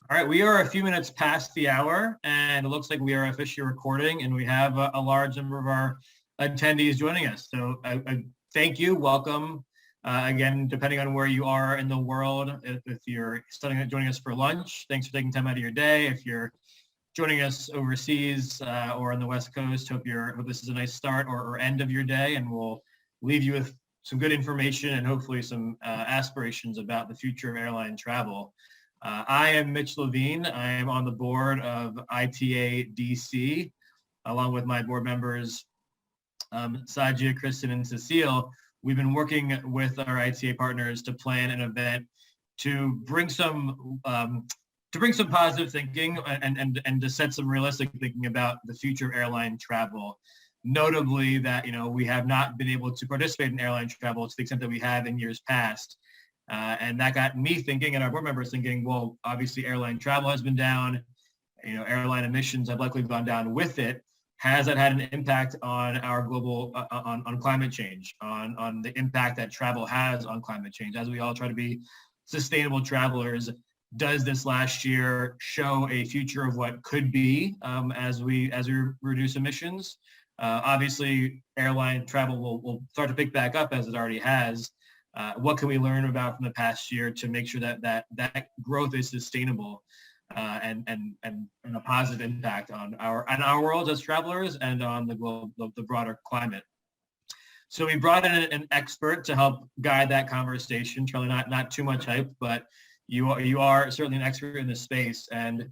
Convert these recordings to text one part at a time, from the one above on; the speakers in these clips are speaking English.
All right, we are a few minutes past the hour, and it looks like we are officially recording, and we have a large number of our attendees joining us. So thank you, welcome. Again, depending on where you are in the world, if you're joining us for lunch, thanks for taking time out of your day. If you're joining us overseas or on the West Coast, hope this is a nice start or end of your day, and we'll leave you with some good information and hopefully some aspirations about the future of airline travel. I am Mitch Levine. I am on the board of ITA DC, along with my board members, Sajia, Kristen, and Cecile. We've been working with our ITA partners to plan an event to bring some positive thinking and to set some realistic thinking about the future of airline travel. Notably that, we have not been able to participate in airline travel to the extent that we have in years past. And that got me thinking and our board members thinking, well, obviously airline travel has been down, airline emissions have likely gone down with it. Has that had an impact on our global, on climate change, on the impact that travel has on climate change? As we all try to be sustainable travelers, does this last year show a future of what could be as we reduce emissions? Obviously, airline travel will start to pick back up as it already has. What can we learn about from the past year to make sure that growth is sustainable and a positive impact on our world as travelers and on the broader climate? So we brought in an expert to help guide that conversation. Charlie, not too much hype, but you are certainly an expert in this space. And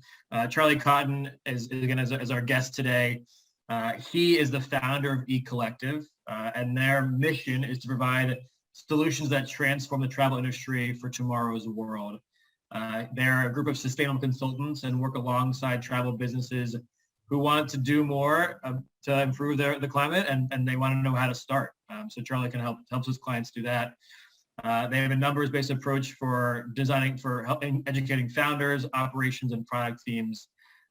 Charlie Cotton is again as our guest today. He is the founder of ecollective, and their mission is to provide solutions that transform the travel industry for tomorrow's world. They're a group of sustainable consultants and work alongside travel businesses who want to do more to improve the climate, and they want to know how to start. So Charlie helps his clients do that. They have a numbers-based approach for helping educating founders, operations, and product teams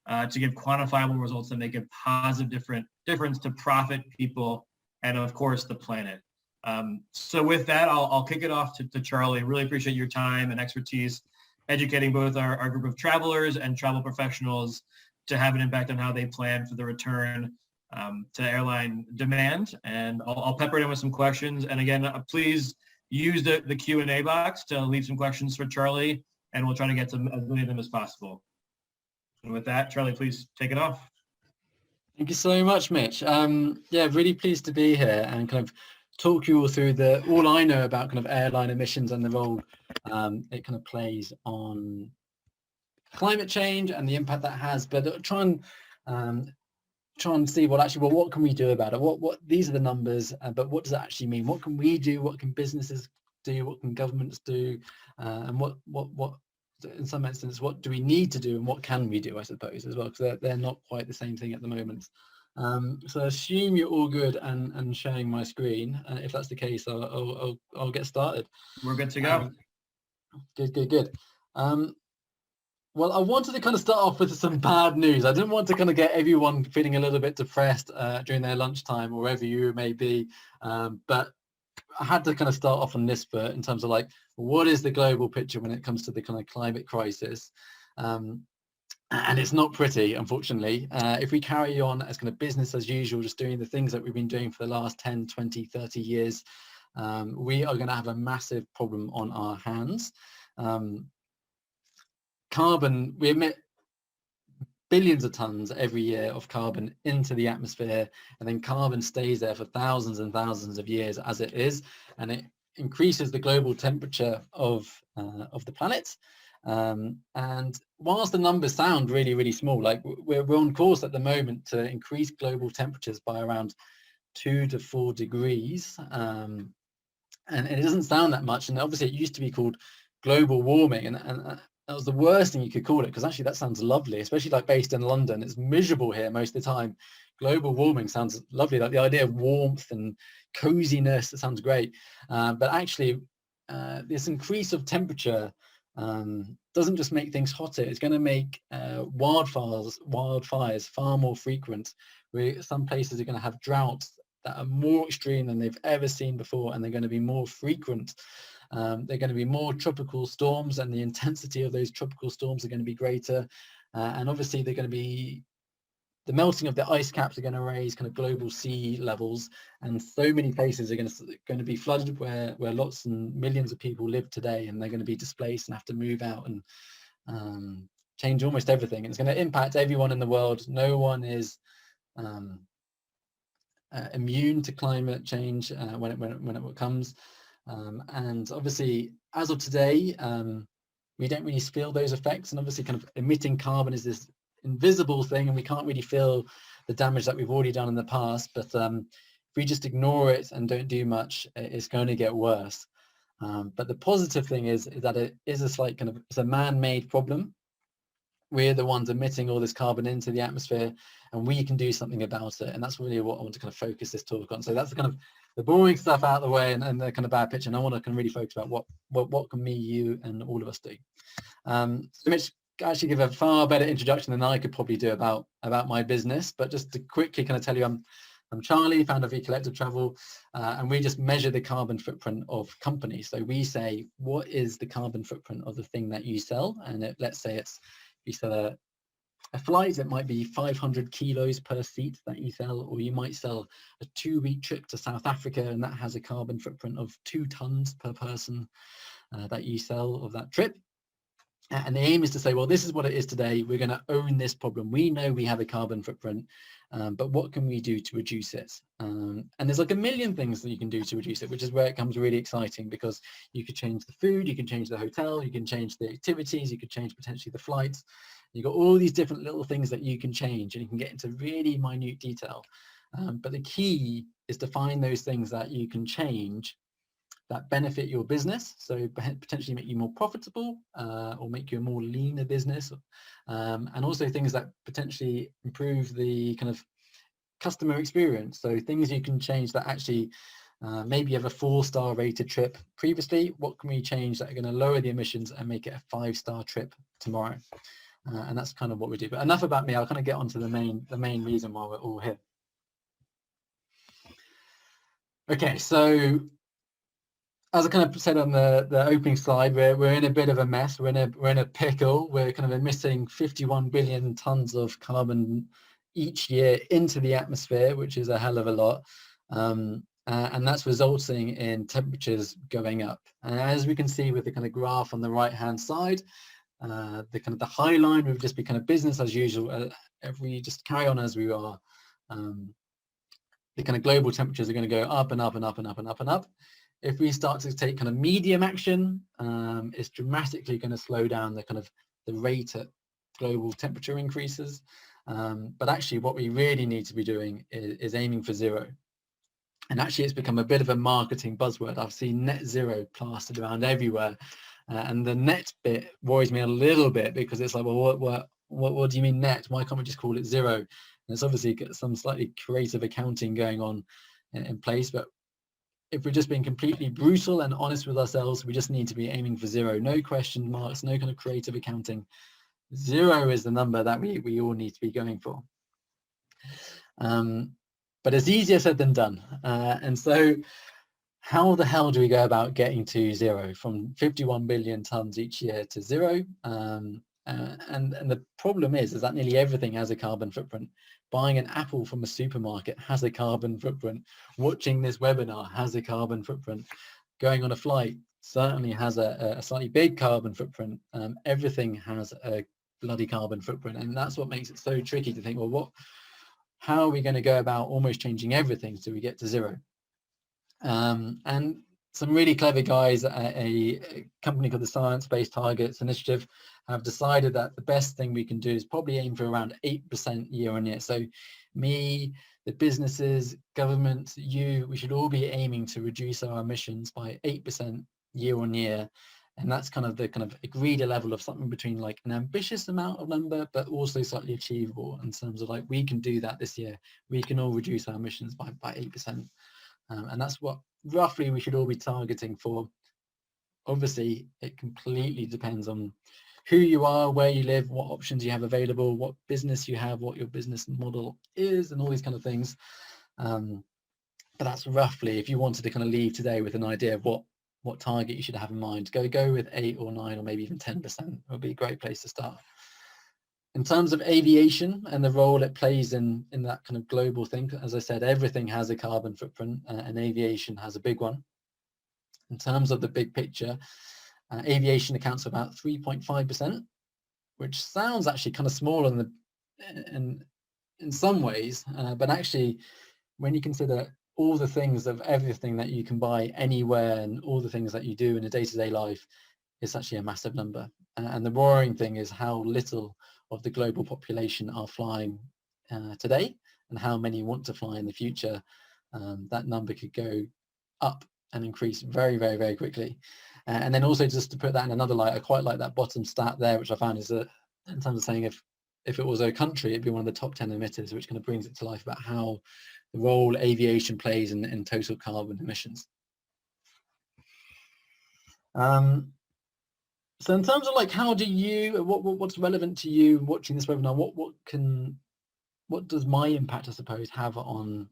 to give quantifiable results that make a positive difference to profit, people, and of course the planet. So with that, I'll kick it off to Charlie. Really appreciate your time and expertise educating both our group of travelers and travel professionals to have an impact on how they plan for the return to airline demand. And I'll pepper it in with some questions. And again, please use the Q&A box to leave some questions for Charlie, and we'll try to get to as many of them as possible. And with that, Charlie, please take it off. Thank you so much, Mitch. Yeah, really pleased to be here and kind of talk you all through all I know about kind of airline emissions and the role it kind of plays on climate change and the impact that has, but try and see what can we do about it? What these are the numbers, but what does that actually mean? What can we do? What can businesses do? What can governments do? And what in some instances, what do we need to do and what can we do, I suppose, as well, because they're not quite the same thing at the moment. So I assume you're all good and sharing my screen. If that's the case, I'll get started. We're good to go. Good. Well, I wanted to kind of start off with some bad news. I didn't want to kind of get everyone feeling a little bit depressed during their lunchtime or wherever you may be, but I had to kind of start off on this foot in terms of what is the global picture when it comes to the kind of climate crisis? And it's not pretty, unfortunately. If we carry on as kind of business as usual, just doing the things that we've been doing for the last 10, 20, 30 years, we are going to have a massive problem on our hands. Carbon, we emit billions of tons every year of carbon into the atmosphere, and then carbon stays there for thousands and thousands of years as it is, and it increases the global temperature of the planet. And whilst the numbers sound really, really small, we're on course at the moment to increase global temperatures by around 2 to 4 degrees, and it doesn't sound that much. And obviously it used to be called global warming, and that was the worst thing you could call it, because actually that sounds lovely, especially based in London. It's miserable here most of the time. Global warming sounds lovely, like the idea of warmth and coziness, it sounds great. But actually this increase of temperature doesn't just make things hotter, it's going to make wildfires far more frequent. Some places are going to have droughts that are more extreme than they've ever seen before, and they're going to be more frequent. There are going to be more tropical storms, and the intensity of those tropical storms are going to be greater. And obviously they're going to be, the melting of the ice caps are going to raise kind of global sea levels, and so many places are going to be flooded where lots and millions of people live today, and they're going to be displaced and have to move out and change almost everything. It's going to impact everyone in the world. No one is immune to climate change when it comes. And obviously, as of today, we don't really feel those effects. And obviously, kind of emitting carbon is this invisible thing, and we can't really feel the damage that we've already done in the past. But if we just ignore it and don't do much, it's going to get worse. But the positive thing is that it is a slight kind of, it's a man-made problem. We're the ones emitting all this carbon into the atmosphere, and we can do something about it. And that's really what I want to kind of focus this talk on. So that's the kind of the boring stuff out of the way, and the kind of bad picture. And I want to kind of really focus about what can me, you, and all of us do. So Mitch actually give a far better introduction than I could probably do about my business. But just to quickly kind of tell you, I'm Charlie, founder of ecollective travel, and we just measure the carbon footprint of companies. So we say, what is the carbon footprint of the thing that you sell? And let's say it's, you sell a flight, it might be 500 kilos per seat that you sell, or you might sell a 2-week trip to South Africa, and that has a carbon footprint of 2 tons per person that you sell of that trip. And the aim is to say, well, this is what it is today. We're going to own this problem. We know we have a carbon footprint, but what can we do to reduce it? And there's like a million things that you can do to reduce it, which is where it becomes really exciting, because you could change the food, you can change the hotel, you can change the activities, you could change potentially the flights. You've got all these different little things that you can change, and you can get into really minute detail. But the key is to find those things that you can change that benefit your business, so potentially make you more profitable, or make you a more leaner business, and also things that potentially improve the kind of customer experience. So things you can change that actually, maybe you have a 4-star rated trip previously, what can we change that are going to lower the emissions and make it a 5-star trip tomorrow? And that's kind of what we do. But enough about me. I'll kind of get onto the main reason why we're all here. Okay, so as I kind of said on the opening slide, we're in a bit of a mess. We're in a pickle. We're kind of emitting 51 billion tons of carbon each year into the atmosphere, which is a hell of a lot. And that's resulting in temperatures going up. And as we can see with the kind of graph on the right-hand side, the kind of the high line would just be kind of business as usual. If we just carry on as we are, the kind of global temperatures are going to go up and up and up and up and up and up. If we start to take kind of medium action, it's dramatically going to slow down the kind of the rate at global temperature increases. But actually what we really need to be doing is aiming for zero. And actually it's become a bit of a marketing buzzword. I've seen net zero plastered around everywhere. And the net bit worries me a little bit, because it's like, well, what do you mean net? Why can't we just call it zero? And it's obviously got some slightly creative accounting going on in place. But if we're just being completely brutal and honest with ourselves, we just need to be aiming for zero. No question marks, no kind of creative accounting. Zero is the number that we all need to be going for. But it's easier said than done. And so how the hell do we go about getting to zero, from 51 billion tons each year to zero? And the problem is that nearly everything has a carbon footprint. Buying an apple from a supermarket has a carbon footprint. Watching this webinar has a carbon footprint. Going on a flight certainly has a slightly big carbon footprint. Everything has a bloody carbon footprint, and that's what makes it so tricky to think, well, how are we going to go about almost changing everything so we get to zero? And some really clever guys at a company called the Science Based Targets Initiative have decided that the best thing we can do is probably aim for around 8% year on year. So me, the businesses, government, we should all be aiming to reduce our emissions by 8% year on year. And that's kind of the kind of agreed level of something between like an ambitious amount of number, but also slightly achievable in terms of like, we can do that this year. We can all reduce our emissions by 8%. And that's what roughly we should all be targeting for. Obviously, it completely depends on who you are, where you live, what options you have available, what business you have, what your business model is, and all these kind of things. But that's roughly, if you wanted to kind of leave today with an idea of what what target you should have in mind. Go with 8 or 9 or maybe even 10%. It would be a great place to start. In terms of aviation and the role it plays in that kind of global thing, as I said, everything has a carbon footprint, and aviation has a big one. In terms of the big picture, aviation accounts for about 3.5%, which sounds actually kind of small in some ways, but actually, when you consider all the things of everything that you can buy anywhere and all the things that you do in a day-to-day life, it's actually a massive number. And the worrying thing is how little of the global population are flying today, and how many want to fly in the future. That number could go up and increase very, very, very quickly. And then also, just to put that in another light, I quite like that bottom stat there, which I found is in terms of saying if it was a country, it'd be one of the top 10 emitters, which kind of brings it to life about how the role aviation plays in total carbon emissions. So in terms of like, how do you, what's relevant to you watching this webinar? What does my impact, I suppose, have on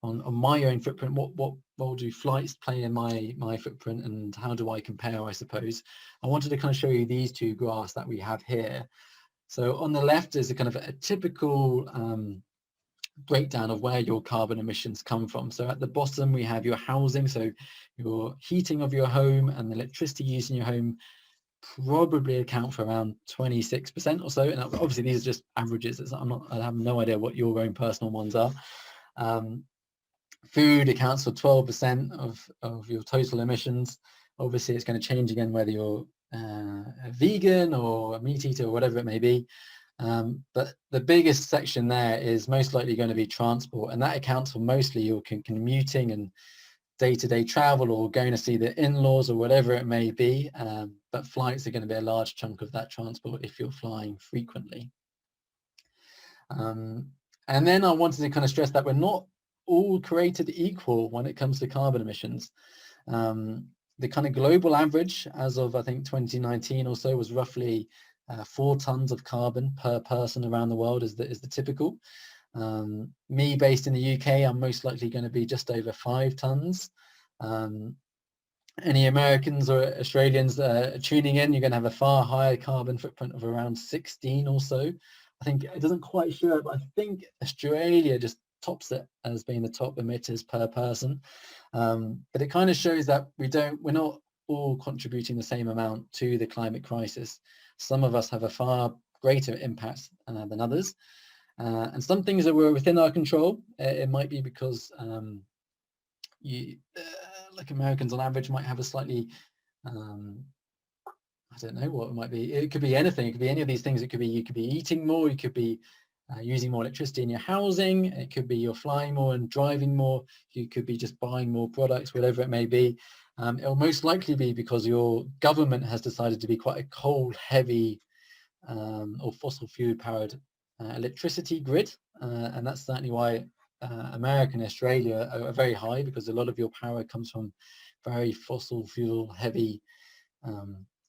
my own footprint? What role do flights play in my footprint, and how do I compare, I suppose? I wanted to kind of show you these two graphs that we have here. So on the left is a kind of a typical breakdown of where your carbon emissions come from. So at the bottom we have your housing, so your heating of your home and the electricity used in your home probably account for around 26% or so. And obviously these are just averages. I have no idea what your own personal ones are. Food accounts for 12% of your total emissions. Obviously it's going to change again whether you're a vegan or a meat eater or whatever it may be. But the biggest section there is most likely going to be transport, and that accounts for mostly your commuting and day-to-day travel, or going to see the in-laws or whatever it may be. But flights are going to be a large chunk of that transport if you're flying frequently. And then I wanted to kind of stress that we're not all created equal when it comes to carbon emissions. The kind of global average as of, I think, 2019 or so was roughly 4 tons of carbon per person around the world is the typical. Me based in the UK, I'm most likely going to be just over 5 tons. Any Americans or Australians tuning in, you're going to have a far higher carbon footprint of around 16 or so. I think it doesn't quite show it, but I think Australia just tops it as being the top emitters per person. But it kind of shows that we're not all contributing the same amount to the climate crisis. Some of us have a far greater impact than others. And some things that were within our control, it might be because like Americans on average might have a slightly, I don't know what it might be. It could be anything. It could be any of these things. It could be you could be eating more. You could be using more electricity in your housing. It could be you're flying more and driving more. You could be just buying more products, whatever it may be. It will most likely be because your government has decided to be quite a coal-heavy or fossil fuel-powered electricity grid, and that's certainly why America and Australia are very high, because a lot of your power comes from very fossil fuel-heavy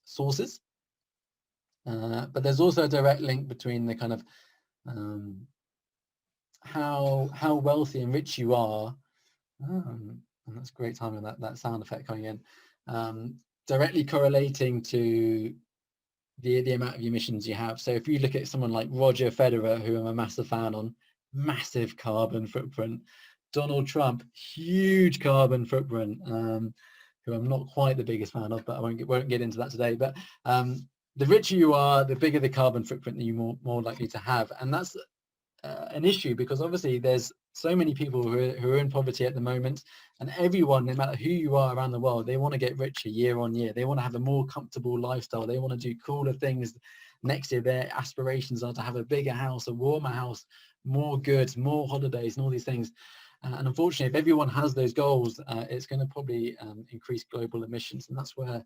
sources. But there's also a direct link between the kind of how wealthy and rich you are. And that's great timing, that sound effect coming in, directly correlating to the amount of emissions you have. So if you look at someone like Roger Federer, who I'm a massive fan on, massive carbon footprint. Donald Trump, huge carbon footprint, who I'm not quite the biggest fan of, but I won't get into that today. But the richer you are, the bigger the carbon footprint that you're more likely to have. And that's an issue, because obviously there's so many people who are in poverty at the moment, and everyone, no matter who you are around the world, they want to get richer year on year. They want to have a more comfortable lifestyle. They want to do cooler things next year. Their aspirations are to have a bigger house, a warmer house, more goods, more holidays, and all these things. And unfortunately, if everyone has those goals, it's going to probably increase global emissions, and that's where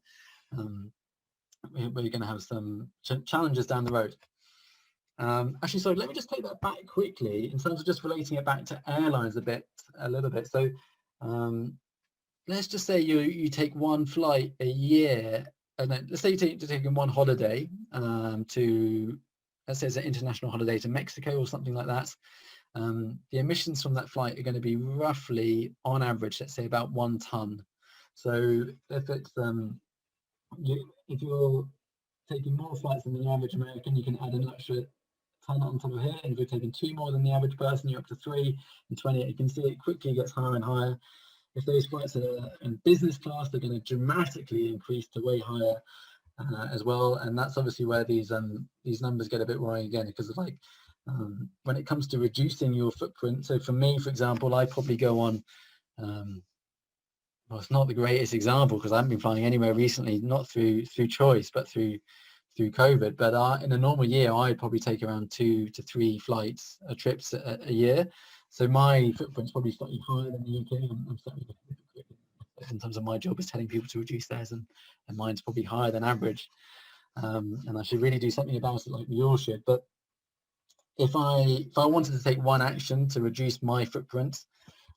we're going to have some challenges down the road. Actually, sorry, let me just take that back quickly in terms of just relating it back to airlines a little bit. So let's just say you take one flight a year, and then let's say you're taking one holiday to, let's say it's an international holiday to Mexico or something like that. The emissions from that flight are going to be roughly, on average, let's say about 1 ton. So if it's if you're taking more flights than the average American, you can add an extra 10 on top of here. And if you're taking 2 more than the average person, you're up to 3 and 20. You can see it quickly gets higher and higher. If those flights are in business class, they're going to dramatically increase to way higher as well. And that's obviously where these numbers get a bit worrying again, because of like when it comes to reducing your footprint. So for me, for example, I probably go on well, it's not the greatest example because I haven't been flying anywhere recently, not through choice, but through COVID. But in a normal year, I'd probably take around 2 to 3 flights, trips a year. So my footprint's probably slightly higher than the UK. I'm certainly in terms of my job is telling people to reduce theirs, and mine's probably higher than average. And I should really do something about it like we all should. But if I wanted to take one action to reduce my footprint,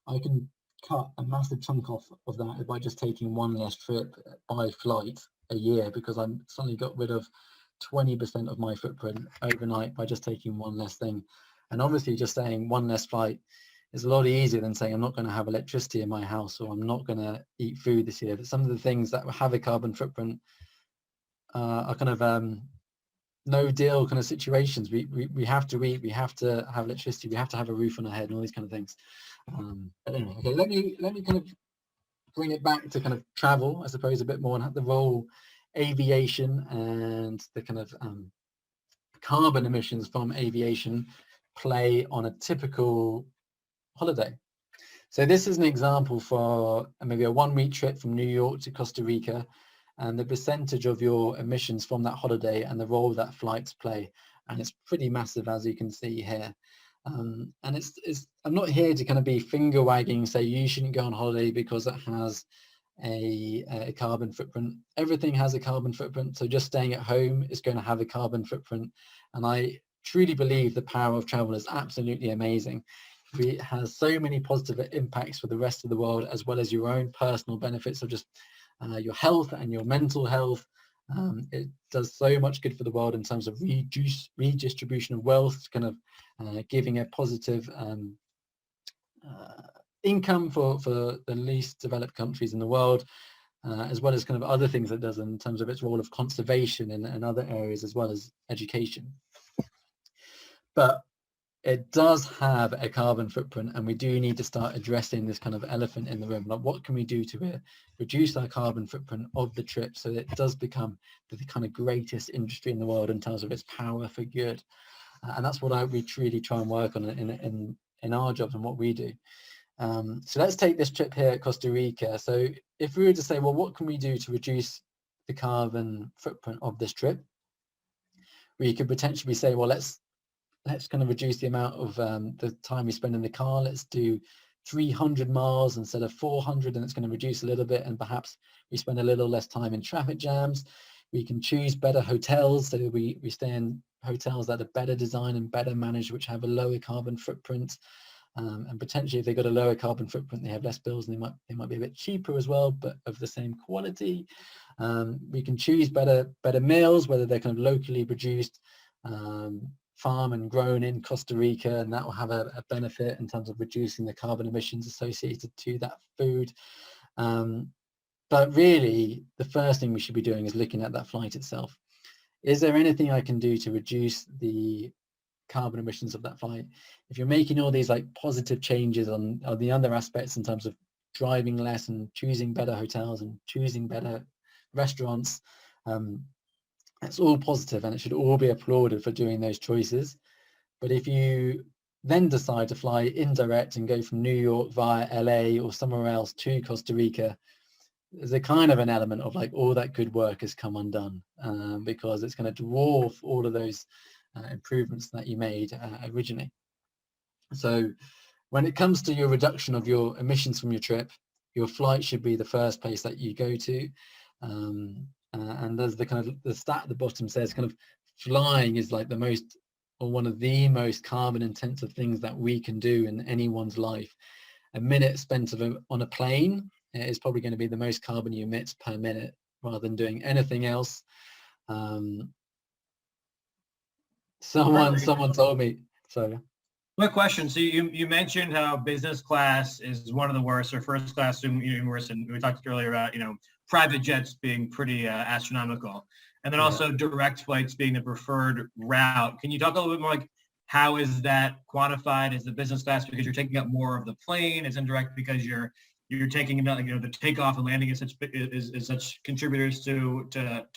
I can cut a massive chunk off of that by just taking one less trip by flight a year, because I'm suddenly got rid of 20% of my footprint overnight by just taking one less thing. And obviously just saying one less flight is a lot easier than saying I'm not going to have electricity in my house, or I'm not going to eat food this year. But some of the things that have a carbon footprint are kind of no deal kind of situations. We have to eat, we have to have electricity, we have to have a roof on our head, and all these kind of things. But anyway, okay, let me kind of bring it back to kind of travel, I suppose, a bit more, and the role aviation and the kind of carbon emissions from aviation play on a typical holiday. So this is an example for maybe a 1-week trip from New York to Costa Rica, and the percentage of your emissions from that holiday and the role that flights play. And it's pretty massive, as you can see here. And I'm not here to kind of be finger wagging, say you shouldn't go on holiday because it has a carbon footprint. Everything has a carbon footprint. So just staying at home is going to have a carbon footprint. And I truly believe the power of travel is absolutely amazing. It has so many positive impacts for the rest of the world, as well as your own personal benefits of just your health and your mental health. It does so much good for the world in terms of redistribution of wealth, kind of giving a positive income for the least developed countries in the world, as well as kind of other things it does in terms of its role of conservation and other areas, as well as education. But it does have a carbon footprint, and we do need to start addressing this kind of elephant in the room. Like, what can we do to reduce our carbon footprint of the trip so that it does become the kind of greatest industry in the world in terms of its power for good? And that's what we truly try and work on in our jobs and what we do. So let's take this trip here at Costa Rica. So if we were to say, well, what can we do to reduce the carbon footprint of this trip? We could potentially say, well, let's kind of reduce the amount of the time we spend in the car. Let's do 300 miles instead of 400, and it's going to reduce a little bit, and perhaps we spend a little less time in traffic jams. We can choose better hotels, so we stay in hotels that are better designed and better managed, which have a lower carbon footprint. And potentially, if they've got a lower carbon footprint, they have less bills, and they might be a bit cheaper as well, but of the same quality. We can choose better meals, whether they're kind of locally produced, farm and grown in Costa Rica, and that will have a benefit in terms of reducing the carbon emissions associated to that food. But really, the first thing we should be doing is looking at that flight itself. Is there anything I can do to reduce the carbon emissions of that flight? If you're making all these like positive changes on the other aspects in terms of driving less and choosing better hotels and choosing better restaurants, it's all positive, and it should all be applauded for doing those choices. But if you then decide to fly indirect and go from New York via LA or somewhere else to Costa Rica, there's a kind of an element of like all that good work has come undone, because it's going to dwarf all of those improvements that you made originally. So when it comes to your reduction of your emissions from your trip, your flight should be the first place that you go to. And there's the kind of the stat at the bottom says kind of flying is like the most, or one of the most carbon intensive things that we can do in anyone's life. A minute spent on a plane is probably going to be the most carbon you emit per minute, rather than doing anything else. Someone told me, sorry. Quick question. So you mentioned how business class is one of the worst, or first class even worse. And we talked earlier about, private jets being pretty astronomical. And then Yeah. also direct flights being the preferred route. Can you talk a little bit more like how is that quantified as the business class because you're taking up more of the plane? It's indirect because you're taking about the takeoff and landing is such contributors to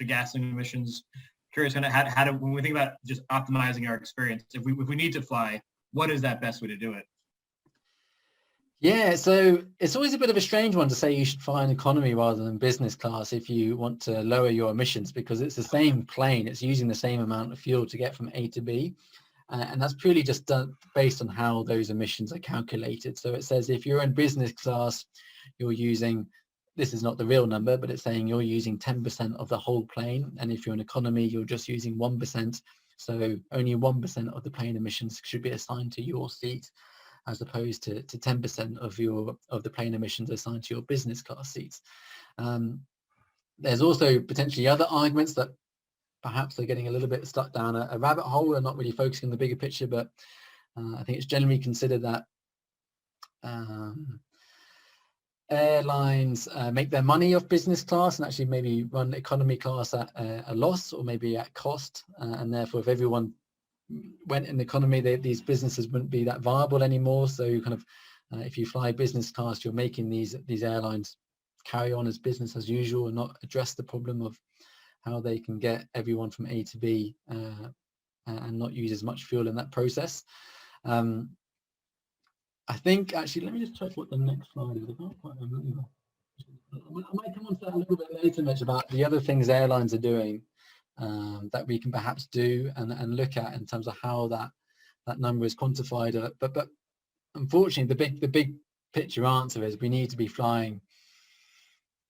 gasoline emissions. Curious kind of how to when we think about just optimizing our experience, if we need to fly, what is that best way to do it? Yeah, so it's always a bit of a strange one to say you should fly in economy rather than business class if you want to lower your emissions, because it's the same plane, it's using the same amount of fuel to get from A to B. And that's purely just done based on how those emissions are calculated. So it says if you're in business class, you're using, this is not the real number, but it's saying you're using 10% of the whole plane. And if you're in economy, you're just using 1%. So only 1% of the plane emissions should be assigned to your seat, as opposed to 10% of the plane emissions assigned to your business class seats. There's also potentially other arguments that perhaps they're getting a little bit stuck down a rabbit hole and not really focusing on the bigger picture, but I think it's generally considered that airlines make their money off business class and actually maybe run economy class at a loss or maybe at cost, and therefore if everyone went in economy, these businesses wouldn't be that viable anymore. So kind of if you fly business class, you're making these airlines carry on as business as usual and not address the problem of how they can get everyone from A to B and not use as much fuel in that process. I think actually, let me just check what the next slide is. I can't quite remember. I might come on to that a little bit later, Mitch, about the other things airlines are doing that we can perhaps do and look at in terms of how that number is quantified. But unfortunately, the big picture answer is we need to be flying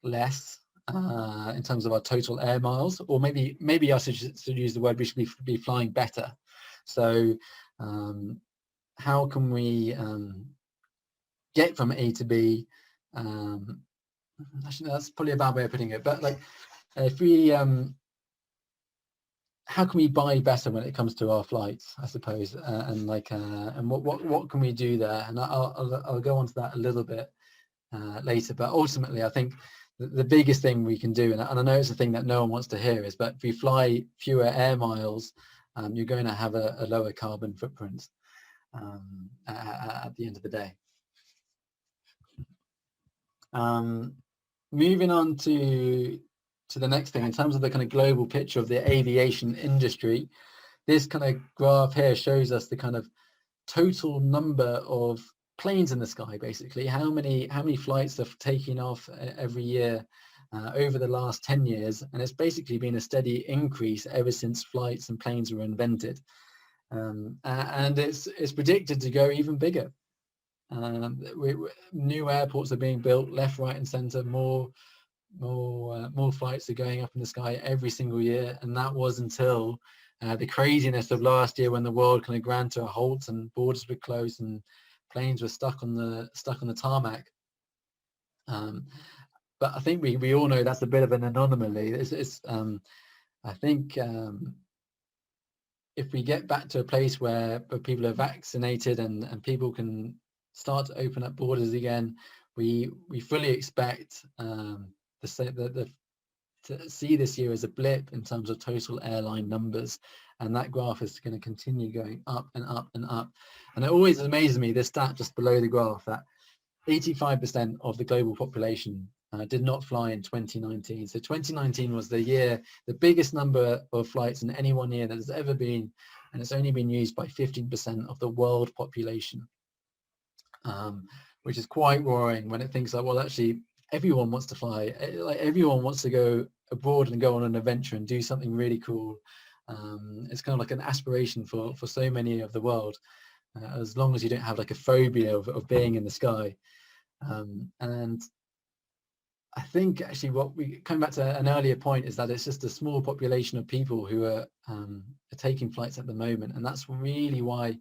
less in terms of our total air miles, or maybe I should use the word we should be flying better. So how can we get from A to B? Actually, that's probably a bad way of putting it, but like if we how can we buy better when it comes to our flights, I suppose, and what can we do there? And I'll go on to that a little bit later, but ultimately I think the biggest thing we can do, and I know it's a thing that no one wants to hear, is that if you fly fewer air miles, you're going to have a lower carbon footprint at the end of the day. Moving on to the next thing, in terms of the kind of global picture of the aviation industry, this kind of graph here shows us the kind of total number of planes in the sky, basically how many flights are taking off every year over the last 10 years, and it's basically been a steady increase ever since flights and planes were invented, and it's predicted to go even bigger. New airports are being built left, right and center. More flights are going up in the sky every single year, and that was until the craziness of last year when the world kind of ground to a halt and borders were closed and planes were stuck on the tarmac. But I think we all know that's a bit of an anomaly. I think if we get back to a place where people are vaccinated and people can start to open up borders again, we fully expect to see this year as a blip in terms of total airline numbers, and that graph is going to continue going up and up and up. And it always amazes me, this stat just below the graph, that 85% of the global population did not fly in 2019. So 2019 was the biggest number of flights in any one year that has ever been, and it's only been used by 15% of the world population, which is quite worrying when it thinks like, well, actually everyone wants to fly, like everyone wants to go abroad and go on an adventure and do something really cool. It's kind of like an aspiration for so many of the world, as long as you don't have like a phobia of being in the sky. And I think actually what we come back to an earlier point is that it's just a small population of people who are taking flights at the moment, and that's really why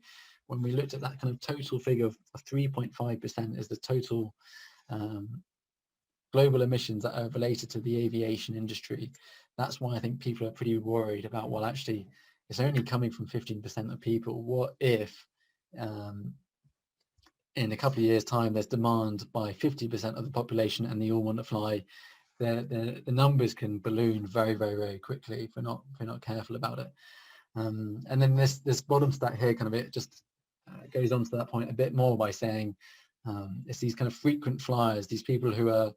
when we looked at that kind of total figure of 3.5% is the total global emissions that are related to the aviation industry. That's why I think people are pretty worried about, well, actually it's only coming from 15% of people. What if in a couple of years' time, there's demand by 50% of the population and they all want to fly, the numbers can balloon very, very, very quickly if we're not careful about it. And then this bottom stat here kind of it just goes on to that point a bit more by saying it's these kind of frequent flyers, these people who are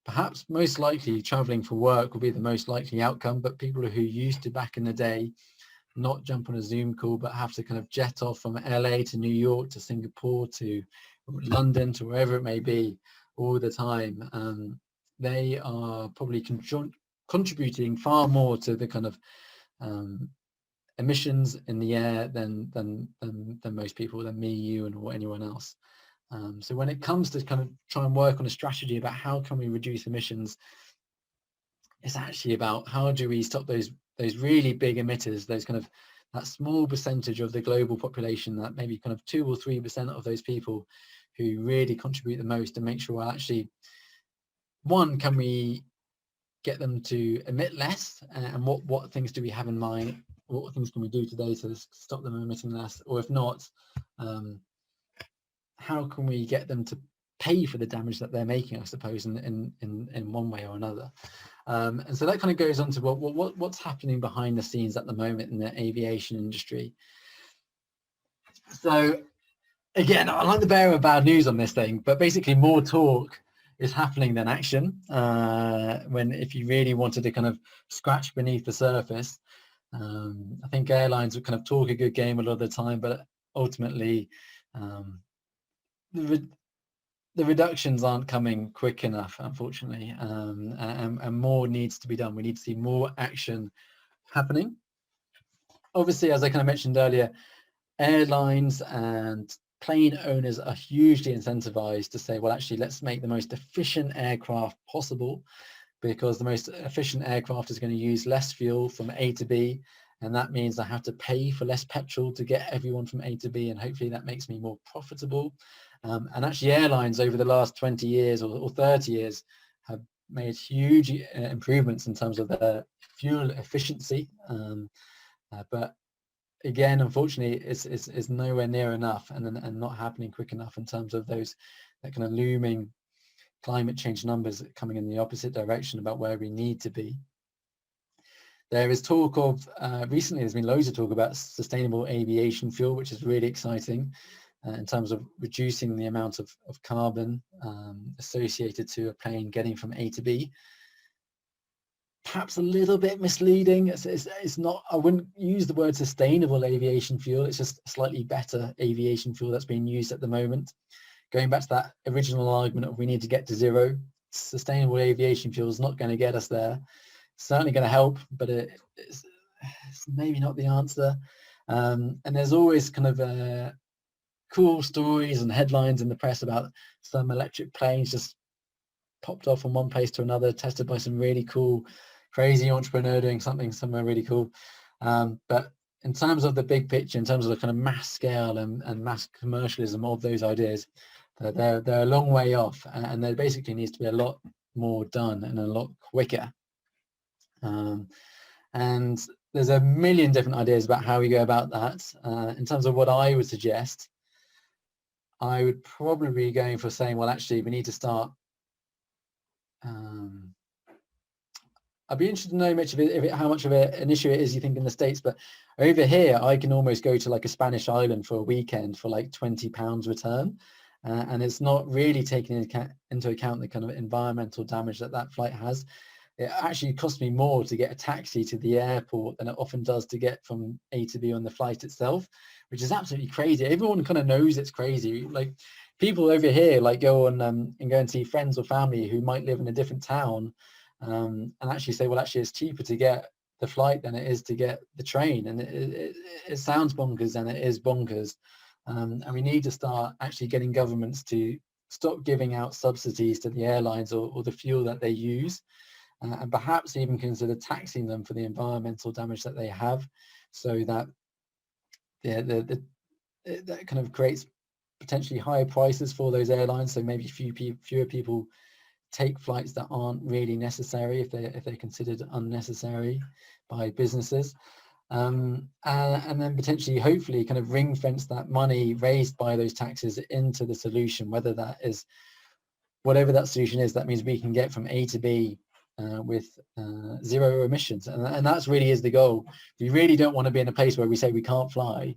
perhaps most likely traveling for work will be the most likely outcome, but people who used to back in the day not jump on a Zoom call but have to kind of jet off from LA to New York to Singapore to London to wherever it may be all the time, they are probably contributing far more to the kind of emissions in the air than most people, than me, you, and or anyone else. So when it comes to kind of try and work on a strategy about how can we reduce emissions, it's actually about how do we stop those really big emitters, those kind of that small percentage of the global population, that maybe kind of 2 or 3% of those people who really contribute the most, and make sure, well, actually, one, can we get them to emit less, and what things do we have in mind, what things can we do today to stop them emitting less, or if not, how can we get them to pay for the damage that they're making, I suppose, in one way or another. And so that kind of goes on to what's happening behind the scenes at the moment in the aviation industry. So again, I'm like the bearer of bad news on this thing, but basically more talk is happening than action. If you really wanted to kind of scratch beneath the surface, I think airlines would kind of talk a good game a lot of the time, but ultimately the reductions aren't coming quick enough, unfortunately, and more needs to be done. We need to see more action happening. Obviously, as I kind of mentioned earlier, airlines and plane owners are hugely incentivized to say, well, actually, let's make the most efficient aircraft possible, because the most efficient aircraft is going to use less fuel from A to B, and that means I have to pay for less petrol to get everyone from A to B, and hopefully that makes me more profitable. And actually airlines over the last 20 years or 30 years have made huge improvements in terms of their fuel efficiency, but again, unfortunately, it's nowhere near enough, and not happening quick enough in terms of that kind of looming climate change numbers coming in the opposite direction about where we need to be. There is talk of, recently there's been loads of talk about sustainable aviation fuel, which is really exciting in terms of reducing the amount of carbon associated to a plane getting from A to B. Perhaps a little bit misleading. It's not, I wouldn't use the word sustainable aviation fuel, it's just slightly better aviation fuel that's being used at the moment. Going back to that original argument of we need to get to zero, sustainable aviation fuel is not going to get us there. It's certainly going to help, but it's maybe not the answer. And there's always kind of cool stories and headlines in the press about some electric planes just popped off from one place to another, tested by some really cool, crazy entrepreneur doing something somewhere really cool. But in terms of the big picture, in terms of the kind of mass scale and mass commercialism of those ideas, they're a long way off, and there basically needs to be a lot more done and a lot quicker. And there's a million different ideas about how we go about that. In terms of what I would suggest, I would probably be going for saying, well, actually, we need to start. I'd be interested to know much of it, how much of an issue it is you think in the States, but over here, I can almost go to like a Spanish island for a weekend for like £20 return. And it's not really taking into account the kind of environmental damage that flight has. It actually costs me more to get a taxi to the airport than it often does to get from A to B on the flight itself, which is absolutely crazy. Everyone kind of knows it's crazy. Like people over here like go on and go and see friends or family who might live in a different town, and actually say, well, actually it's cheaper to get the flight than it is to get the train. And it sounds bonkers, and it is bonkers. And we need to start actually getting governments to stop giving out subsidies to the airlines or the fuel that they use, and perhaps even consider taxing them for the environmental damage that they have, so that that kind of creates potentially higher prices for those airlines. So maybe fewer people take flights that aren't really necessary if they're considered unnecessary by businesses. and then potentially, hopefully, kind of ring fence that money raised by those taxes into the solution, whether that is whatever that solution is. That means we can get from A to B with zero emissions, and that's really is the goal. We really don't want to be in a place where we say we can't fly.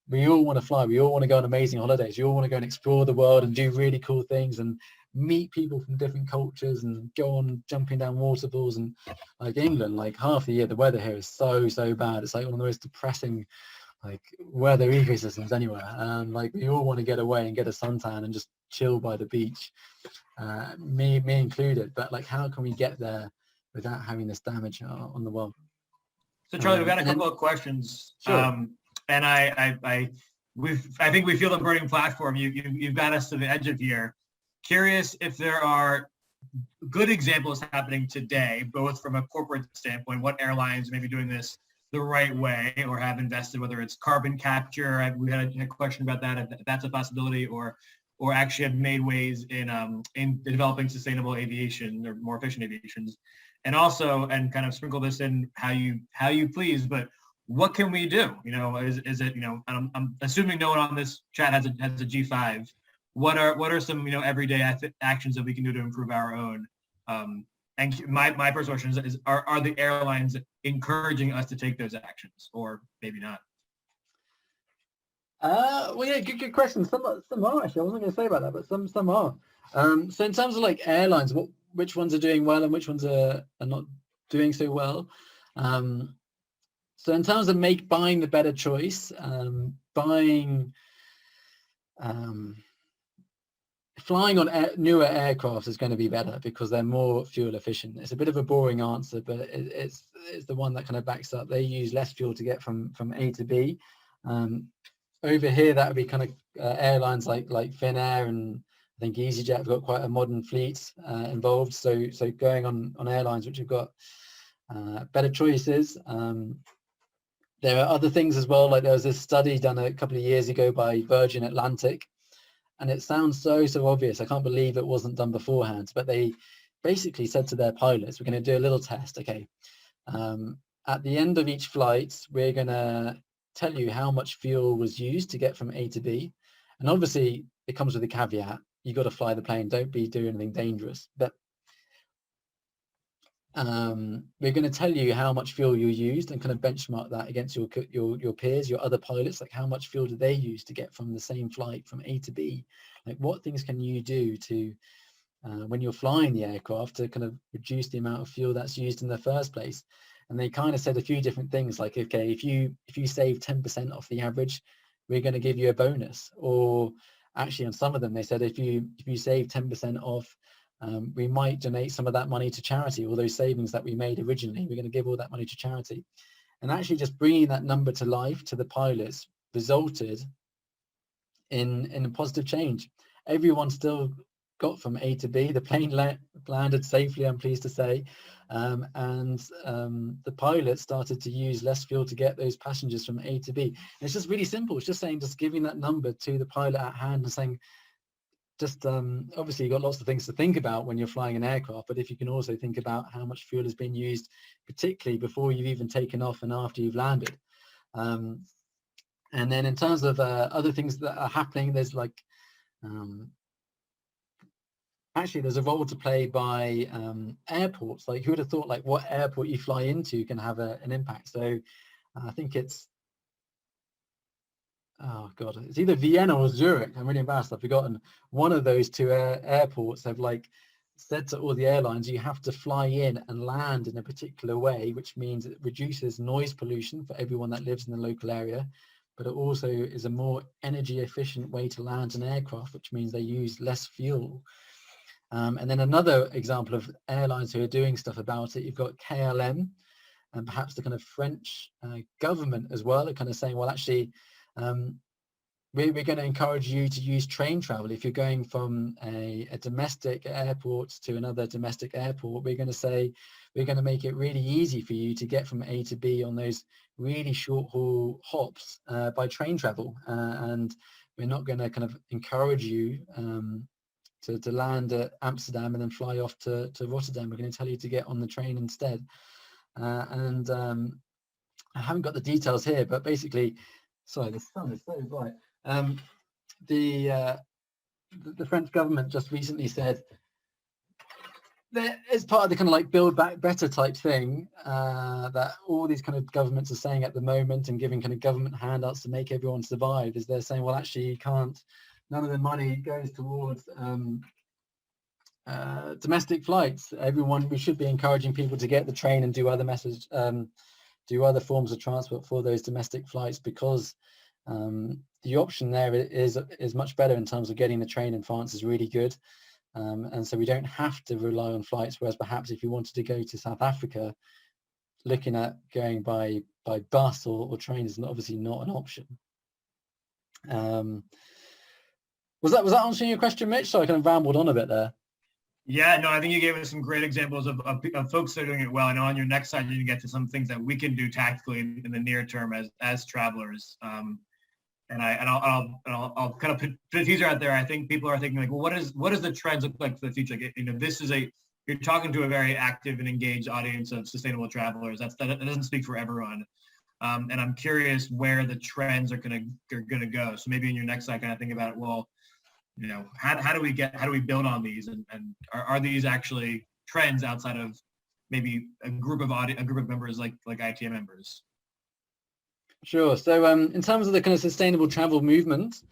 We all want to fly. We all want to go on amazing holidays. We all want to go and explore the world and do really cool things and meet people from different cultures and go on jumping down waterfalls. And like England, like half the year the weather here is so bad. It's like one of the most depressing like weather ecosystems anywhere. And like we all want to get away and get a suntan and just chill by the beach, me included. But like, how can we get there without having this damage on the world? So Charlie, we've got a couple of questions. Sure. And I think we feel the burning platform. You've got us to the edge of here. Curious if there are good examples happening today, both from a corporate standpoint, what airlines may be doing this the right way or have invested, whether it's carbon capture. We had a question about that, if that's a possibility, or actually have made ways in developing sustainable aviation or more efficient aviations. And also, and kind of sprinkle this in how you please, but what can we do? Is it, I'm assuming no one on this chat has a G5. What are some, everyday actions that we can do to improve our own? And my first question is, are the airlines encouraging us to take those actions, or maybe not? Well, yeah, good question. Some are actually. I wasn't going to say about that, but some are. So in terms of like airlines, which ones are doing well and which ones are not doing so well? So in terms of buying the better choice, flying on newer aircraft is going to be better because they're more fuel efficient. It's a bit of a boring answer, but it's the one that kind of backs up. They use less fuel to get from A to B. Over here, that would be kind of airlines like Finnair, and I think EasyJet have got quite a modern fleet involved. So going on airlines which have got better choices. There are other things as well, like there was this study done a couple of years ago by Virgin Atlantic, and it sounds so obvious. I can't believe it wasn't done beforehand, but they basically said to their pilots, we're going to do a little test. Okay, at the end of each flight, we're going to tell you how much fuel was used to get from A to B. And obviously it comes with a caveat. You got to fly the plane. Don't be doing anything dangerous. But we're going to tell you how much fuel you used and kind of benchmark that against your peers, your other pilots. Like, how much fuel did they use to get from the same flight from A to B? Like, what things can you do to when you're flying the aircraft to kind of reduce the amount of fuel that's used in the first place? And they kind of said a few different things, like, okay, if you save 10% off the average, we're going to give you a bonus. Or actually on some of them, they said if you save 10% off, we might donate some of that money to charity. All those savings that we made originally, we're going to give all that money to charity. And actually just bringing that number to life to the pilots resulted in a positive change. Everyone still got from A to B. The plane landed safely, I'm pleased to say. And the pilots started to use less fuel to get those passengers from A to B. And it's just really simple. It's just saying, just giving that number to the pilot at hand and saying, just obviously you've got lots of things to think about when you're flying an aircraft, but if you can also think about how much fuel has been used, particularly before you've even taken off and after you've landed. And then in terms of other things that are happening, there's like actually there's a role to play by airports. Like, who would have thought like what airport you fly into can have an impact? So I think it's it's either Vienna or Zurich. I'm really embarrassed, I've forgotten. One of those two airports have like said to all the airlines, you have to fly in and land in a particular way, which means it reduces noise pollution for everyone that lives in the local area, but it also is a more energy efficient way to land an aircraft, which means they use less fuel. And then another example of airlines who are doing stuff about it, you've got KLM and perhaps the kind of French government as well, are kind of saying, well, actually, we're going to encourage you to use train travel. If you're going from a domestic airport to another domestic airport, we're going to say, we're going to make it really easy for you to get from A to B on those really short haul hops by train travel. And we're not going to kind of encourage you to land at Amsterdam and then fly off to Rotterdam. We're going to tell you to get on the train instead. And I haven't got the details here, but basically, sorry, the sun is so bright. The French government just recently said that as part of the kind of like build back better type thing that all these kind of governments are saying at the moment and giving kind of government handouts to make everyone survive, is they're saying, well, actually you can't, none of the money goes towards domestic flights. We should be encouraging people to get the train and do do other forms of transport for those domestic flights, because the option there is much better in terms of getting the train in France is really good. And so we don't have to rely on flights, whereas perhaps if you wanted to go to South Africa, looking at going by bus or train is obviously not an option. Was that answering your question, Mitch? So I kind of rambled on a bit there. Yeah, no, I think you gave us some great examples of folks that are doing it well. I know on your next slide, you can get to some things that we can do tactically in the near term as travelers. And I'll kind of put a teaser out there. I think people are thinking like, well, what does the trends look like for the future? Like, this is you're talking to a very active and engaged audience of sustainable travelers. That doesn't speak for everyone. And I'm curious where the trends are gonna go. So maybe in your next slide, kind of think about it. Well, how do we build on these, and are these actually trends outside of maybe a group of members like ITM members? Sure. So in terms of the kind of sustainable travel movement,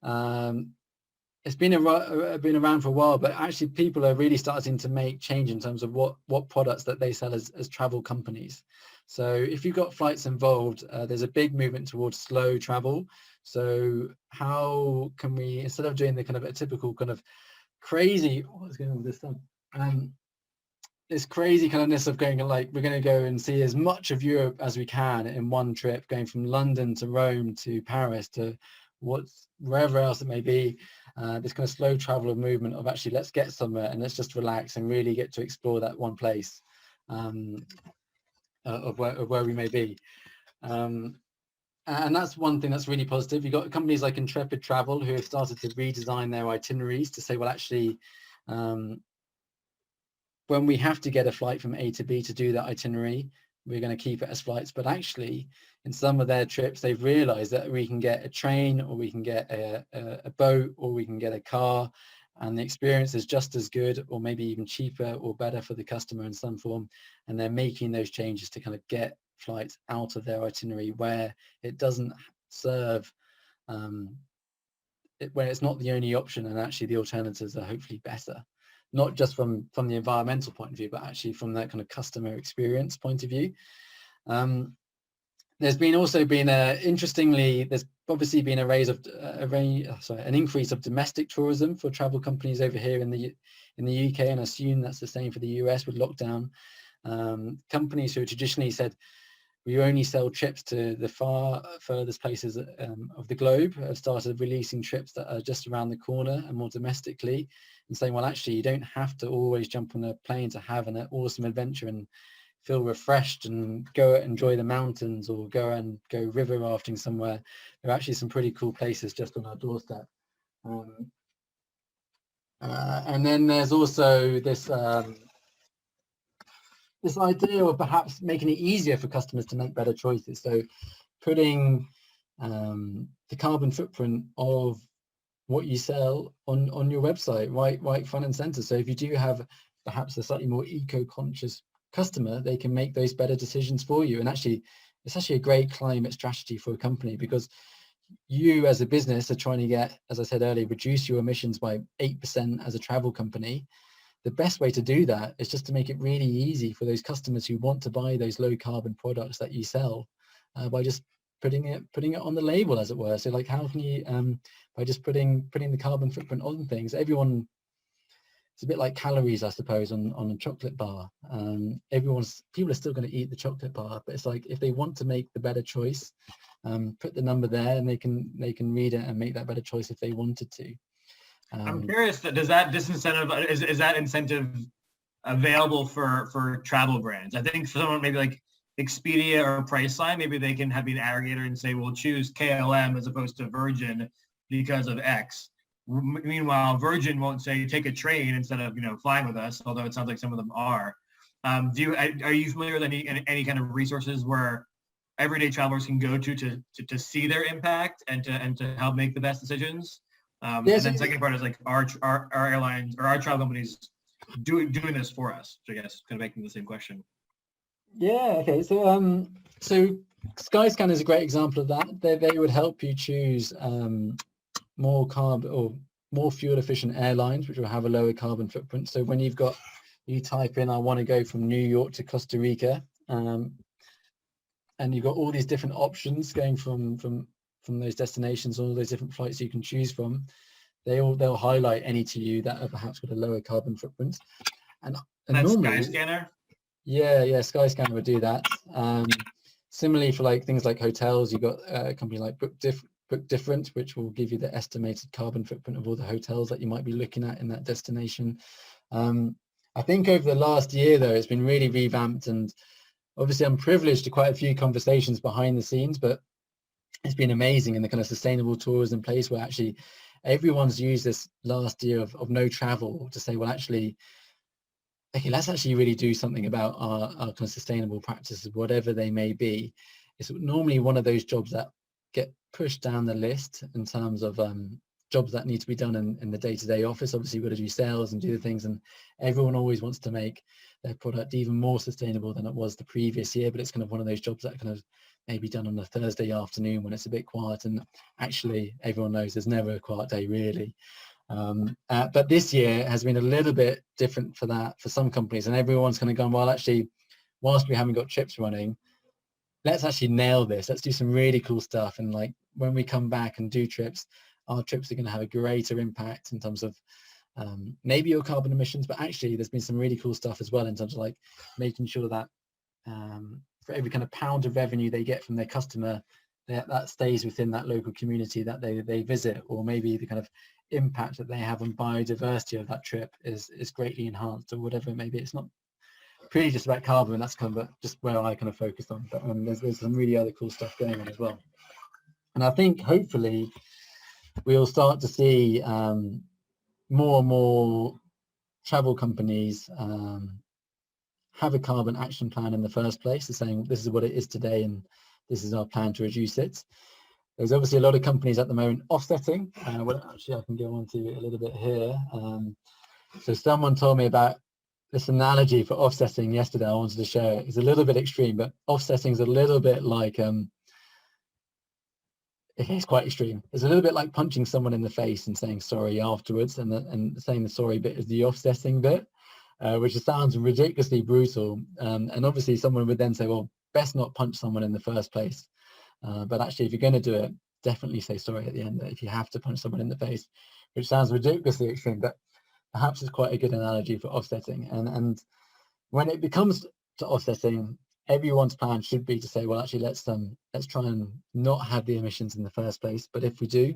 it's been around for a while, but actually people are really starting to make change in terms of what products that they sell as travel companies. So if you've got flights involved, there's a big movement towards slow travel. So how can we, instead of doing the kind of a typical kind of crazy, what's going on with this stuff? This crazy kind of ness of going like, we're going to go and see as much of Europe as we can in one trip, going from London to Rome to Paris to wherever else it may be. This kind of slow travel movement of actually let's get somewhere and let's just relax and really get to explore that one place of where we may be. And that's one thing that's really positive. You've got companies like Intrepid Travel who have started to redesign their itineraries to say, well, actually, when we have to get a flight from A to B to do that itinerary, we're going to keep it as flights. But actually, in some of their trips, they've realized that we can get a train, or we can get a boat, or we can get a car, and the experience is just as good, or maybe even cheaper or better for the customer in some form. And they're making those changes to kind of get flights out of their itinerary where it doesn't serve, where it's not the only option, and actually the alternatives are hopefully better. Not just from the environmental point of view, but actually from that kind of customer experience point of view. There's interestingly, there's obviously been an increase of domestic tourism for travel companies over here in the UK, and I assume that's the same for the US with lockdown. Companies who traditionally said we only sell trips to the furthest places of the globe have started releasing trips that are just around the corner and more domestically, and saying, well, actually, you don't have to always jump on a plane to have an awesome adventure and feel refreshed and go enjoy the mountains or go river rafting somewhere. There are actually some pretty cool places just on our doorstep. And then there's also this idea of perhaps making it easier for customers to make better choices. So putting the carbon footprint of what you sell on your website right front and center. So if you do have perhaps a slightly more eco-conscious customer, they can make those better decisions for you. And actually, it's actually a great climate strategy for a company, because you as a business are trying to get, as I said earlier, reduce your emissions by 8% as a travel company. The best way to do that is just to make it really easy for those customers who want to buy those low carbon products that you sell, by just putting it on the label, as it were. So like, how can you, by just putting the carbon footprint on things, everyone, it's a bit like calories, I suppose, on a chocolate bar. People are still going to eat the chocolate bar, but it's like, if they want to make the better choice, put the number there, and they can read it and make that better choice if they wanted to. I'm curious, does that disincentive, is that incentive available for travel brands? I think for someone maybe like Expedia or Priceline, maybe they can have an aggregator and say, we'll choose KLM as opposed to Virgin because of X. Meanwhile, Virgin won't say take a train instead of flying with us, although it sounds like some of them are. Are you familiar with any kind of resources where everyday travelers can go to see their impact and to help make the best decisions. And then second part is like our airlines or our travel companies doing this for us. So I guess kind of making the same question. Yeah. Okay. So Skyscanner is a great example of that. They would help you choose more carbon or more fuel efficient airlines, which will have a lower carbon footprint. So when you type in, I want to go from New York to Costa Rica, and you've got all these different options going from those destinations, all those different flights you can choose from. They'll highlight any to you that have perhaps got a lower carbon footprint. And that's normally, Skyscanner? Yeah, Skyscanner would do that. Similarly, for like things like hotels, you've got a company like Book Different, which will give you the estimated carbon footprint of all the hotels that you might be looking at in that destination. I think over the last year, though, it's been really revamped, and obviously I'm privileged to quite a few conversations behind the scenes, but it's been amazing in the kind of sustainable tourism place where actually everyone's used this last year of no travel to say, well, actually, okay, let's actually really do something about our kind of sustainable practices, whatever they may be. It's normally one of those jobs that get pushed down the list in terms of jobs that need to be done in the day-to-day office. Obviously, you've got to do sales and do the things, and everyone always wants to make their product even more sustainable than it was the previous year, but it's kind of one of those jobs that kind of may be done on a Thursday afternoon when it's a bit quiet, and actually everyone knows there's never a quiet day really. But this year has been a little bit different for some companies, and everyone's kind of gone, well, actually, whilst we haven't got trips running, let's actually nail this. Let's do some really cool stuff. And like when we come back and do trips, our trips are going to have a greater impact in terms of maybe your carbon emissions, but actually there's been some really cool stuff as well in terms of like making sure that for every kind of pound of revenue they get from their customer, that stays within that local community that they visit, or maybe the kind of impact that they have on biodiversity of that trip is greatly enhanced, or whatever it may be. It's not purely just about carbon, that's kind of just where I kind of focused on, but there's some really other cool stuff going on as well. And I think hopefully we'll start to see more and more travel companies have a carbon action plan in the first place, to saying this is what it is today and this is our plan to reduce it. There's obviously a lot of companies at the moment offsetting. Well, actually, I can go on to a little bit here. So someone told me about this analogy for offsetting yesterday. I wanted to share it. It's a little bit extreme, but offsetting is a little bit like, it's quite extreme. It's a little bit like punching someone in the face and saying sorry afterwards, and saying the sorry bit is the offsetting bit, which sounds ridiculously brutal. And obviously someone would then say, well, best not punch someone in the first place. But actually, if you're going to do it, definitely say sorry at the end if you have to punch someone in the face, which sounds ridiculously extreme, but perhaps it's quite a good analogy for offsetting. And when it becomes to offsetting, everyone's plan should be to say, well, actually, let's try and not have the emissions in the first place. But if we do,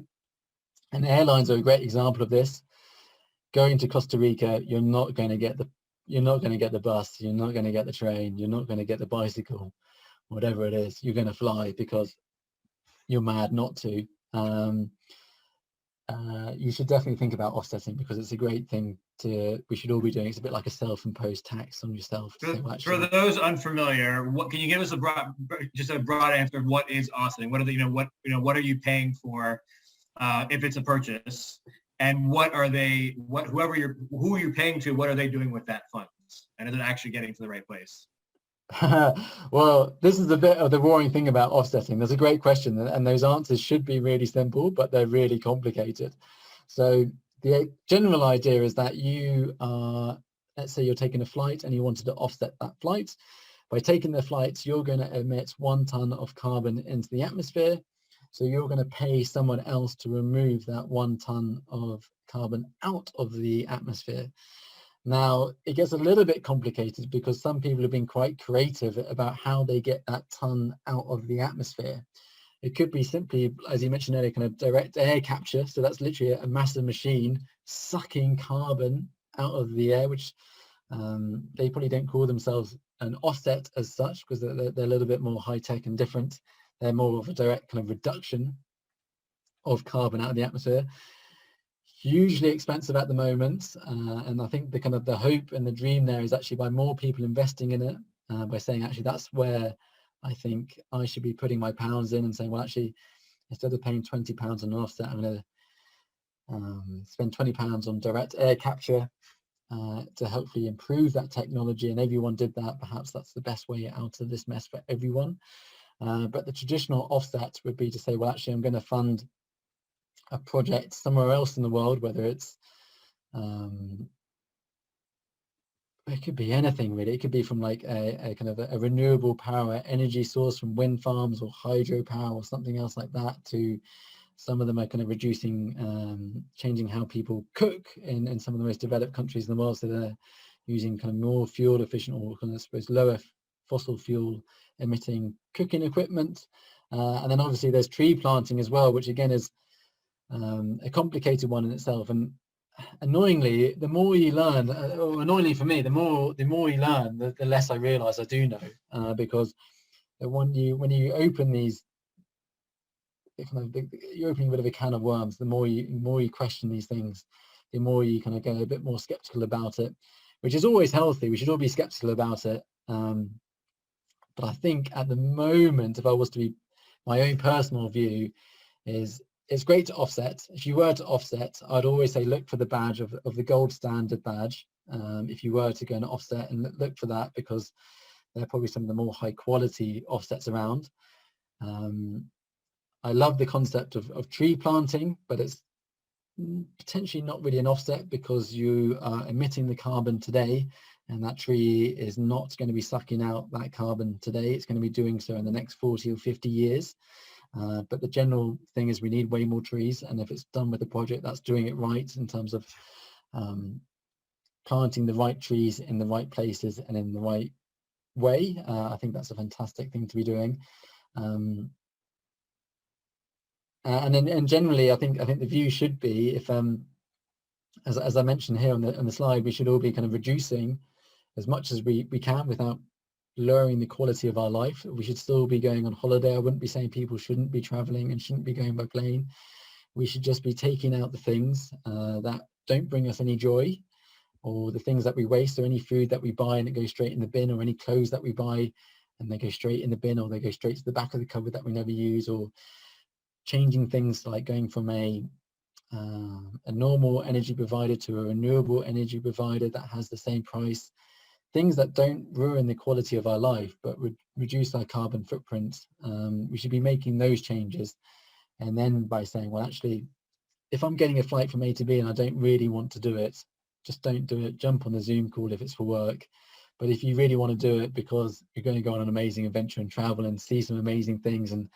and airlines are a great example of this, going to Costa Rica, you're not going to get the bus, you're not going to get the train, you're not going to get the bicycle, whatever it is. You're going to fly because you're mad not to. You should definitely think about offsetting, because it's a great thing we should all be doing. It's a bit like a self-imposed tax on yourself. For those unfamiliar, what can you give us a broad answer of what is offsetting? What are what are you paying for if it's a purchase, and who are you paying to, what are they doing with that funds, and is it actually getting to the right place? Well, this is a bit of the boring thing about offsetting. There's a great question, and those answers should be really simple, but they're really complicated. So the general idea is that you are, let's say you're taking a flight and you wanted to offset that flight. By taking the flight, you're going to emit 1 ton of carbon into the atmosphere. So you're going to pay someone else to remove that 1 ton of carbon out of the atmosphere. Now, it gets a little bit complicated because some people have been quite creative about how they get that ton out of the atmosphere. It could be simply, as you mentioned earlier, kind of direct air capture. So that's literally a massive machine sucking carbon out of the air, which they probably don't call themselves an offset as such, because they're a little bit more high-tech and different. They're more of a direct kind of reduction of carbon out of the atmosphere. Hugely expensive at the moment, and I think the hope and the dream there is actually by more people investing in it, by saying actually that's where I think I should be putting my pounds in and saying, well, actually, instead of paying £20 on an offset, I'm going to spend £20 on direct air capture to hopefully improve that technology. And everyone did that. Perhaps that's the best way out of this mess for everyone. But the traditional offset would be to say, well, actually, I'm going to fund a project somewhere else in the world, whether it's it could be anything really. It could be from like a kind of a renewable power energy source from wind farms or hydropower or something else like that, to some of them are kind of reducing, changing how people cook in some of the most developed countries in the world. So they're using kind of more fuel efficient or kind of, I suppose, lower fossil fuel emitting cooking equipment. And then obviously there's tree planting as well, which again is a complicated one in itself. And annoyingly, the more you learn, or annoyingly for me, the more you learn, the less I realize I do know, because when you open these you're opening a bit of a can of worms. The more you question these things, the more you kind of get a bit more skeptical about it, which is always healthy. We should all be skeptical about it. But I think at the moment, if I was to be, my own personal view is, it's great to offset. If you were to offset, I'd always say look for the badge of the gold standard badge. If you were to go and offset, and look for that, because they're probably some of the more high quality offsets around. I love the concept of tree planting, but it's potentially not really an offset, because you are emitting the carbon today, and that tree is not going to be sucking out that carbon today. It's going to be doing so in the next 40 or 50 years. But the general thing is we need way more trees, and if it's done with a project that's doing it right in terms of planting the right trees in the right places and in the right way, I think that's a fantastic thing to be doing. And generally, I think the view should be, if as I mentioned here on the slide, we should all be kind of reducing as much as we can without lowering the quality of our life. We should still be going on holiday. I wouldn't be saying people shouldn't be traveling and shouldn't be going by plane. We should just be taking out the things that don't bring us any joy, or the things that we waste, or any food that we buy and it goes straight in the bin, or any clothes that we buy and they go straight in the bin, or they go straight to the back of the cupboard that we never use, or changing things like going from a normal energy provider to a renewable energy provider that has the same price. Things that don't ruin the quality of our life but would reduce our carbon footprint. We should be making those changes, and then by saying, well, actually, if I'm getting a flight from A to B and I don't really want to do it, just don't do it. Jump on the Zoom call if it's for work. But if you really want to do it because you're going to go on an amazing adventure and travel and see some amazing things, and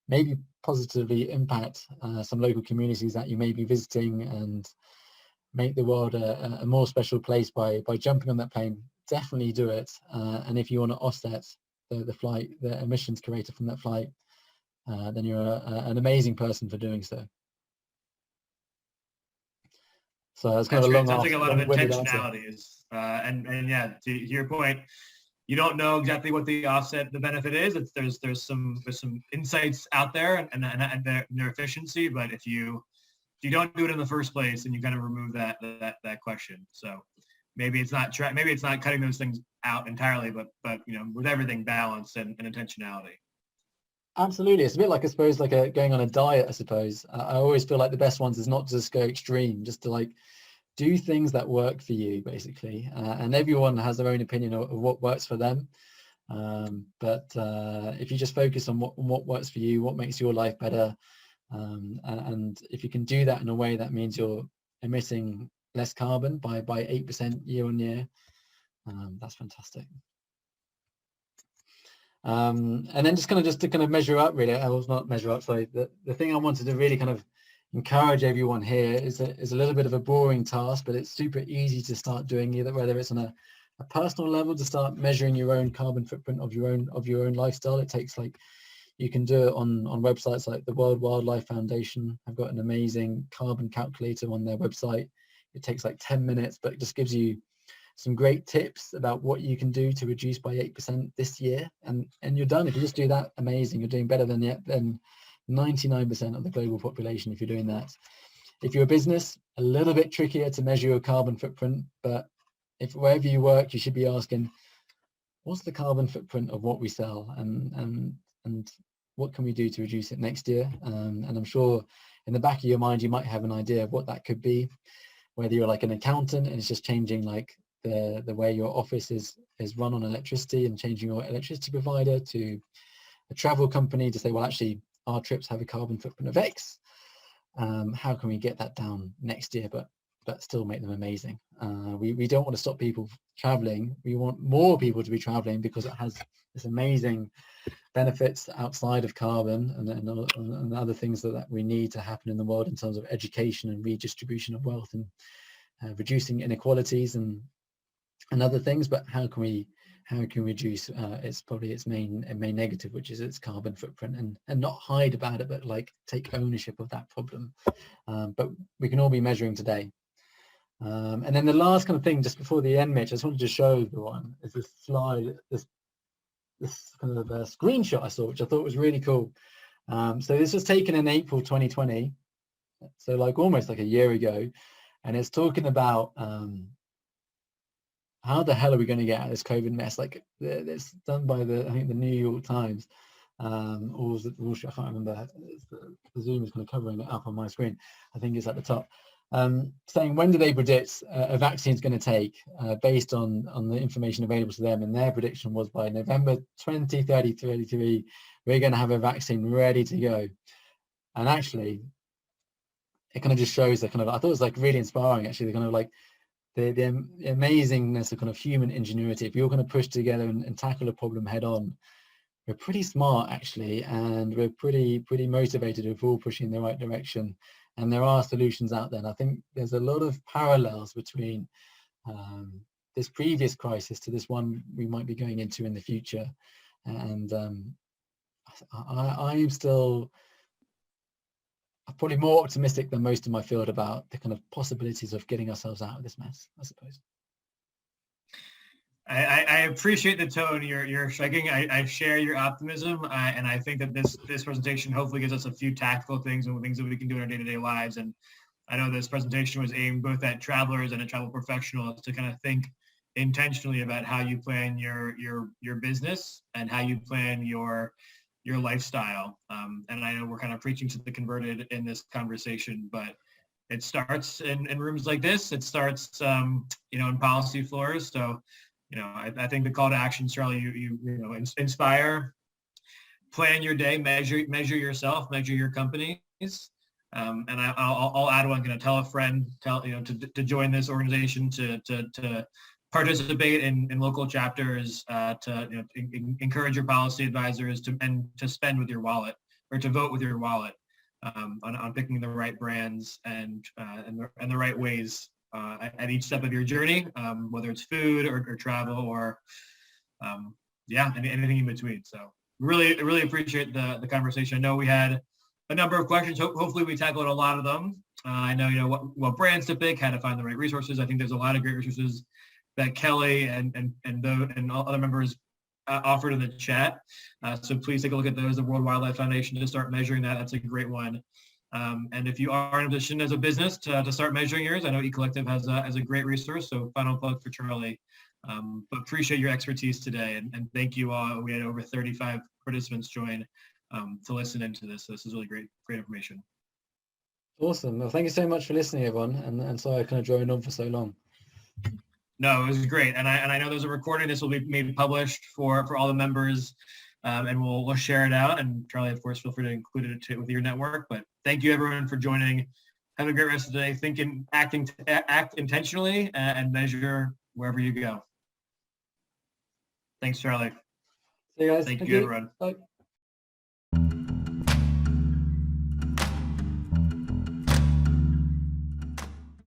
maybe positively impact some local communities that you may be visiting, and make the world a more special place by jumping on that plane, definitely do it. And if you want to offset the flight, the emissions created from that flight, then you're an amazing person for doing so. So that's kind of a long, sounds like a lot of intentionalities. And yeah, to your point, you don't know exactly what the offset, the benefit is. There's some insights out there and their efficiency, but if you don't do it in the first place, then you kind of remove that question. So maybe it's not cutting those things out entirely, but with everything balanced and intentionality. Absolutely. It's a bit like, I suppose, like going on a diet, I suppose. I always feel like the best ones is not to just go extreme, just to like do things that work for you, basically. And everyone has their own opinion of what works for them. But if you just focus on what works for you, what makes your life better, and if you can do that in a way that means you're emitting less carbon by 8% year on year, that's fantastic. And then just to measure up, really, I was not measure up, sorry, the thing I wanted to really kind of encourage everyone here is a little bit of a boring task, but it's super easy to start doing, either whether it's on a personal level, to start measuring your own carbon footprint of your own lifestyle. It takes, like, you can do it on websites like the World Wildlife Foundation. I've got an amazing carbon calculator on their website. It takes like 10 minutes, but it just gives you some great tips about what you can do to reduce by 8% this year, and you're done. If you just do that, amazing. You're doing better than 99% of the global population if you're doing that. If you're a business, a little bit trickier to measure your carbon footprint, but if wherever you work, you should be asking, what's the carbon footprint of what we sell, and what can we do to reduce it next year? And I'm sure in the back of your mind, you might have an idea of what that could be, whether you're like an accountant and it's just changing like the way your office is run on electricity and changing your electricity provider, to a travel company to say, well, actually our trips have a carbon footprint of X. How can we get that down next year, but still make them amazing? We don't want to stop people traveling. We want more people to be traveling because it has this amazing benefits outside of carbon and other things that we need to happen in the world in terms of education and redistribution of wealth and reducing inequalities and other things. But how can we reduce its main negative, which is its carbon footprint, and not hide about it, but like take ownership of that problem. But we can all be measuring today. And then the last kind of thing, just before the end, Mitch, I just wanted to show everyone is this slide, this kind of a screenshot I saw, which I thought was really cool. So this was taken in April 2020, so like almost like a year ago, and it's talking about how the hell are we going to get out of this COVID mess? Like it's done by I think the New York Times, or was it Wall Street? I can't remember. The Zoom is kind of covering it up on my screen. I think it's at the top. Saying when do they predict a vaccine is going to take based on the information available to them, and their prediction was by November 2033 we're going to have a vaccine ready to go. And actually it kind of just shows that kind of, I thought it was like really inspiring actually, the kind of like the amazingness of kind of human ingenuity. If you're going to push together and tackle a problem head on, we're pretty smart actually, and we're pretty motivated if we're all pushing in the right direction. And there are solutions out there. And I think there's a lot of parallels between this previous crisis to this one we might be going into in the future. And I'm still probably more optimistic than most in my field about the kind of possibilities of getting ourselves out of this mess, I suppose. I appreciate the tone you're striking. I share your optimism, and I think that this presentation hopefully gives us a few tactical things and things that we can do in our day-to-day lives. And I know this presentation was aimed both at travelers and at travel professionals to kind of think intentionally about how you plan your business and how you plan your lifestyle. And I know we're kind of preaching to the converted in this conversation, but it starts in rooms like this. It starts in policy floors. So I think the call to action, Charlie, you inspire, plan your day, measure yourself, measure your companies. And I'll add one, tell a friend, to join this organization, to participate in local chapters, to encourage your policy advisors to spend with your wallet, or to vote with your wallet, on picking the right brands and the right ways at each step of your journey, whether it's food or travel or anything in between. So really appreciate the conversation. I know we had a number of questions. Hopefully we tackled a lot of them. I know what brands to pick, how to find the right resources. I think there's a lot of great resources that Kelly and all other members offered in the chat. So please take a look at those. The World Wildlife Foundation, to start measuring that. That's a great one. And if you are in a position as a business to start measuring yours, I know ecollective has a great resource. So final plug for Charlie. But appreciate your expertise today, and thank you all. We had over 35 participants join to listen into this. So this is really great information. Awesome. Well, thank you so much for listening, everyone. And sorry I kind of droned on for so long. No, it was great. And I know there's a recording. This will be made published for all the members, and we'll share it out. And Charlie, of course, feel free to include it with your network. But thank you everyone for joining. Have a great rest of the day. Act intentionally, and measure wherever you go. Thanks, Charlie. See you guys. Thank you, everyone. Bye.